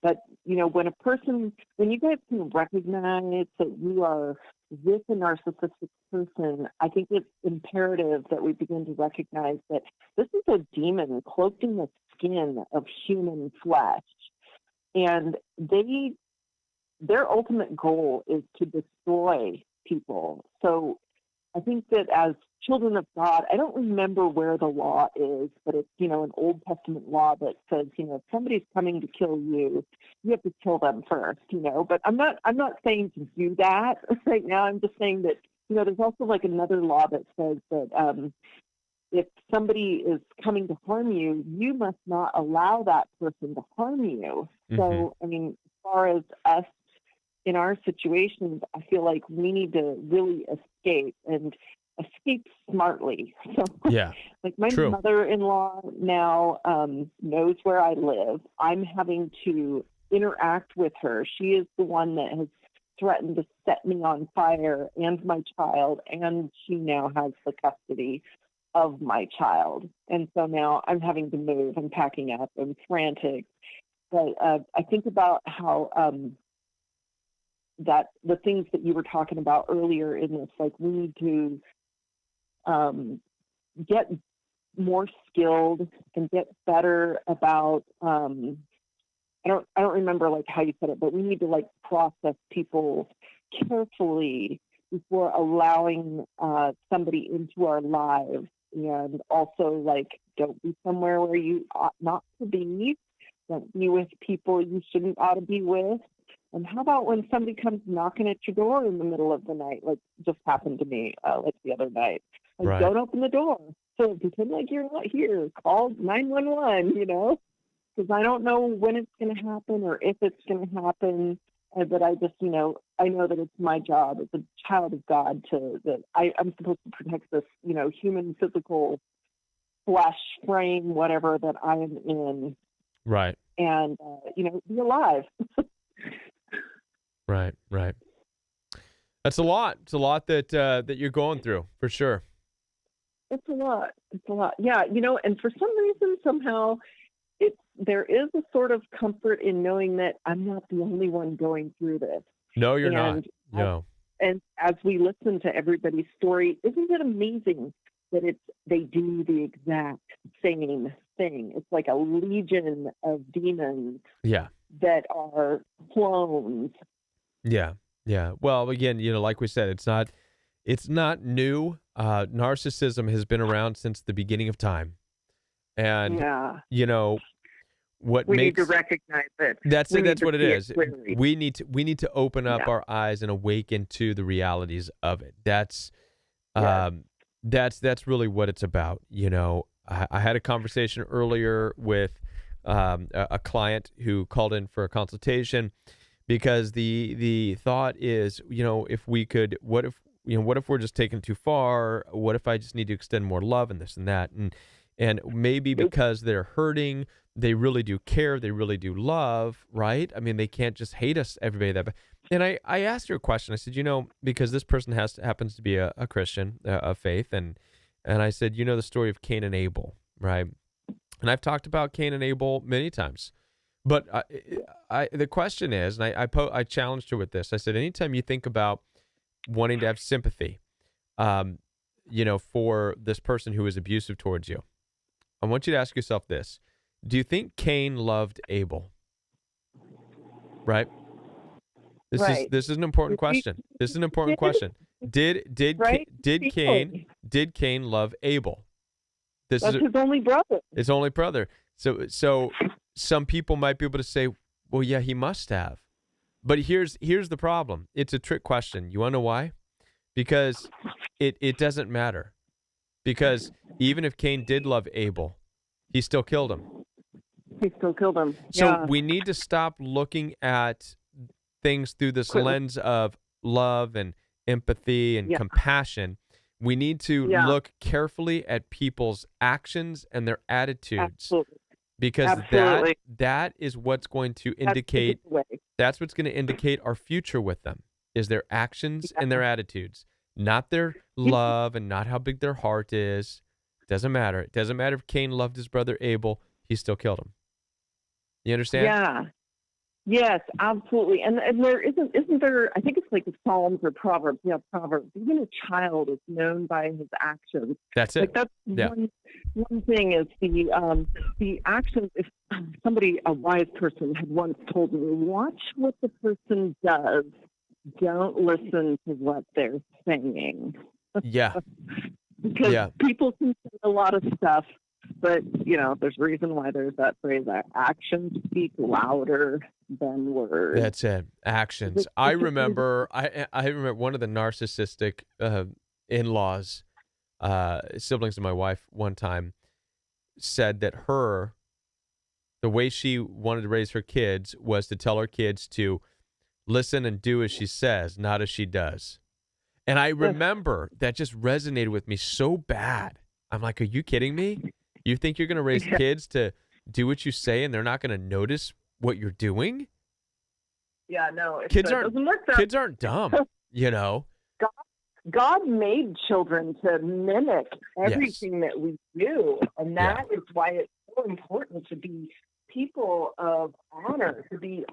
But, when you guys can recognize that you are with a narcissistic person, I think it's imperative that we begin to recognize that this is a demon cloaked in the skin of human flesh. And their ultimate goal is to destroy people. So I think that as children of God, I don't remember where the law is, but it's, an Old Testament law that says, if somebody's coming to kill you, you have to kill them first, but I'm not saying to do that right now. I'm just saying that, there's also like another law that says that, if somebody is coming to harm you, you must not allow that person to harm you. Mm-hmm. So, as far as us in our situations, I feel like we need to really escape and escape smartly. So, yeah, like my true. mother-in-law now knows where I live. I'm having to interact with her. She is the one that has threatened to set me on fire and my child, and she now has the custody of my child. And so now I'm having to move. I'm packing up. I'm frantic. But I think about how that the things that you were talking about earlier in this, like we need to get more skilled and get better about I don't remember like how you said it, but we need to like process people carefully before allowing somebody into our lives, and also like don't be somewhere where you ought not to be. Don't be with people you shouldn't ought to be with. And how about when somebody comes knocking at your door in the middle of the night, like just happened to me like the other night? Like, right. Don't open the door. So pretend like you're not here. Call 911, because I don't know when it's going to happen or if it's going to happen. But I just, I know that it's my job as a child of God that I'm supposed to protect this, human physical flesh frame, whatever that I am in. Right. And, be alive. Right. That's a lot. It's a lot that you're going through, for sure. It's a lot. Yeah, and for some reason, somehow, there is a sort of comfort in knowing that I'm not the only one going through this. No, you're not. No. And as we listen to everybody's story, isn't it amazing that they do the exact same thing? It's like a legion of demons. Yeah. That are clones. Yeah. Well, again, like we said, it's not new. Narcissism has been around since the beginning of time, and what we makes need to recognize it. That's what it is. Clearly. We need to open up our eyes and awaken to the realities of it. That's really what it's about. I had a conversation earlier with a client who called in for a consultation because the thought is, if we could, what if we're just taking too far? What if I just need to extend more love and this and that? And maybe because they're hurting, they really do care, they really do love, right? I mean, they can't just hate us every day. And I asked her a question. I said, because this person happens to be a Christian of faith, and I said, the story of Cain and Abel, right? And I've talked about Cain and Abel many times, but the question is, and I challenged her with this. I said, anytime you think about wanting to have sympathy, for this person who is abusive towards you, I want you to ask yourself this: do you think Cain loved Abel? Right. This is an important question. This is an important question. Did Cain love Abel? That's his only brother. His only brother. So some people might be able to say, well, yeah, he must have. But here's the problem. It's a trick question. You want to know why? Because it doesn't matter. Because even if Cain did love Abel, he still killed him. So we need to stop looking at things through this lens of love and empathy and compassion. We need to look carefully at people's actions and their attitudes. Absolutely. Because Absolutely. that is what's going to indicate that's what's going to indicate our future with them, is their actions and their attitudes, not their love and not how big their heart is. It doesn't matter. It doesn't matter if Cain loved his brother Abel, he still killed him. You understand? Yeah. Yes, absolutely. And there isn't there, I think it's like the Psalms or Proverbs. Yeah, Proverbs. Even a child is known by his actions. That's it. Like that's one thing is the actions. If somebody, a wise person, had once told me, watch what the person does. Don't listen to what they're saying. Yeah. Because people can say a lot of stuff, but, there's a reason why there's that phrase that actions speak louder than words. That's it. Actions. I remember one of the narcissistic in-laws, siblings of my wife, one time said that the way she wanted to raise her kids was to tell her kids to listen and do as she says, not as she does. And I remember that just resonated with me so bad. I'm like, are you kidding me? You think you're going to raise kids to do what you say and they're not going to notice what you're doing? Yeah, no. Kids aren't dumb, God made children to mimic everything that we do. And that is why it's so important to be people of honor, to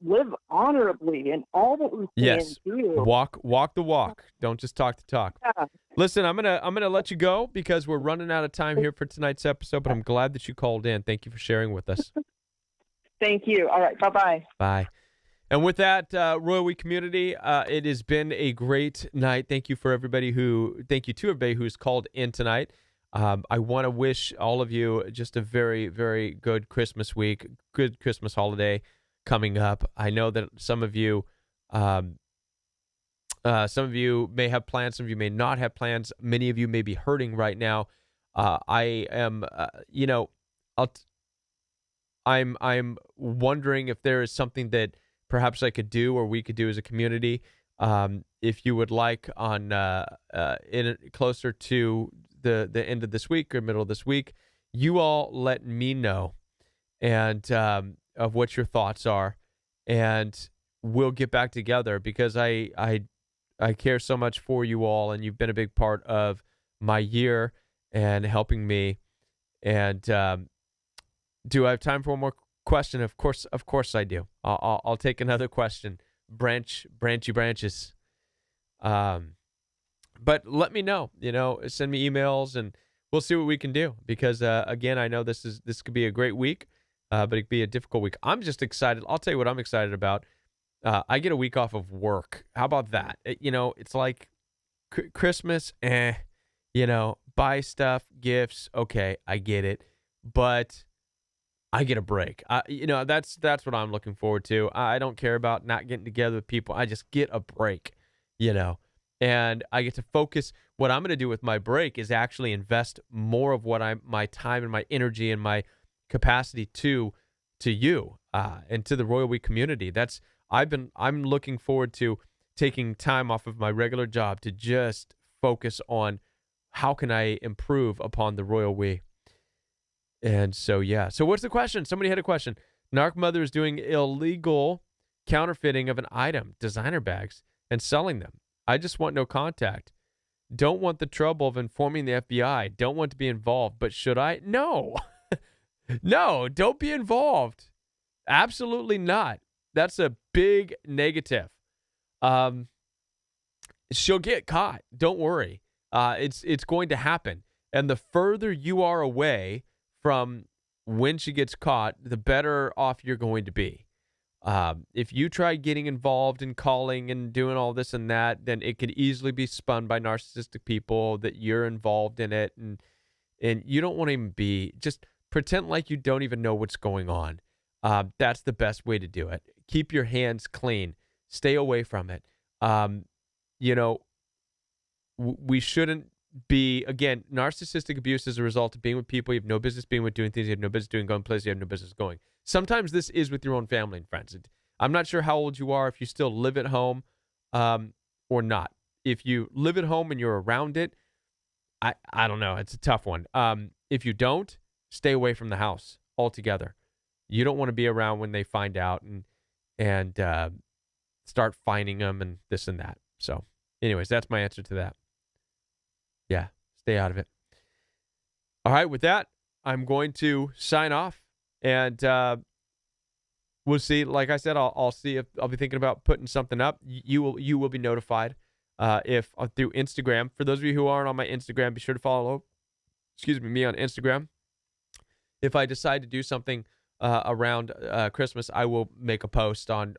live honorably in all that we say and do. Walk the walk. Don't just talk the talk. Yeah. Listen, I'm gonna let you go because we're running out of time here for tonight's episode, but I'm glad that you called in. Thank you for sharing with us. Thank you. All right. Bye-bye. Bye. And with that, Royal We community, it has been a great night. Thank you to everybody who's called in tonight. I want to wish all of you just a very, very good Christmas week, good Christmas holiday coming up. I know that some of you may have plans, some of you may not have plans. Many of you may be hurting right now. I am, I'm wondering if there is something that perhaps I could do or we could do as a community. If you would like closer to the end of this week or middle of this week, you all let me know and of what your thoughts are, and we'll get back together because I care so much for you all, and you've been a big part of my year and helping me. And do I have time for one more question? Of course I do. I'll take another question. Branchy branches. But let me know, send me emails and we'll see what we can do. Because again, I know this could be a great week, but it could be a difficult week. I'm just excited. I'll tell you what I'm excited about. I get a week off of work. How about that? It's like Christmas, buy stuff, gifts. Okay, I get it. But I get a break. That's what I'm looking forward to. I don't care about not getting together with people. I just get a break, and I get to focus. What I'm going to do with my break is actually invest more of my time and my energy and my capacity to you and to the Royal We community. I'm looking forward to taking time off of my regular job to just focus on how can I improve upon the Royal We. And so what's the question? Somebody had a question. Narc mother is doing illegal counterfeiting of an item, designer bags, and selling them. I just want no contact. Don't want the trouble of informing the FBI. Don't want to be involved, but should I? No. No, don't be involved. Absolutely not. That's a big negative. She'll get caught. Don't worry. It's going to happen. And the further you are away from when she gets caught, the better off you're going to be. If you try getting involved in calling and doing all this and that, then it could easily be spun by narcissistic people that you're involved in it, and you don't want to even be. Just pretend like you don't even know what's going on. That's the best way to do it. Keep your hands clean. Stay away from it. We shouldn't be, again, narcissistic abuse is a result of being with people you have no business being with, doing things you have no business doing, going places you have no business going. Sometimes this is with your own family and friends. I'm not sure how old you are, if you still live at home or not. if you live at home and you're around it, I don't know. It's a tough one. If you don't, stay away from the house altogether. You don't want to be around when they find out and start fining them and this and that. So anyways, that's my answer to that. Yeah, stay out of it. All right, with that, I'm going to sign off, and we'll see. Like I said, I'll see if I'll be thinking about putting something up. You will be notified if through Instagram. For those of you who aren't on my Instagram, be sure to follow. Me on Instagram. If I decide to do something around Christmas, I will make a post on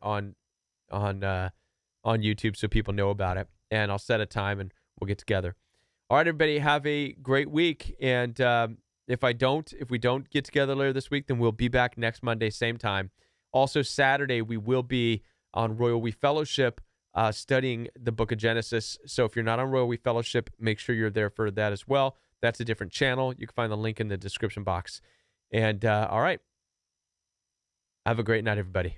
YouTube so people know about it, and I'll set a time and we'll get together. All right, everybody, have a great week. And if we don't get together later this week, then we'll be back next Monday, same time. Also, Saturday, we will be on Royal We Fellowship studying the book of Genesis. So if you're not on Royal We Fellowship, make sure you're there for that as well. That's a different channel. You can find the link in the description box. And all right, have a great night, everybody.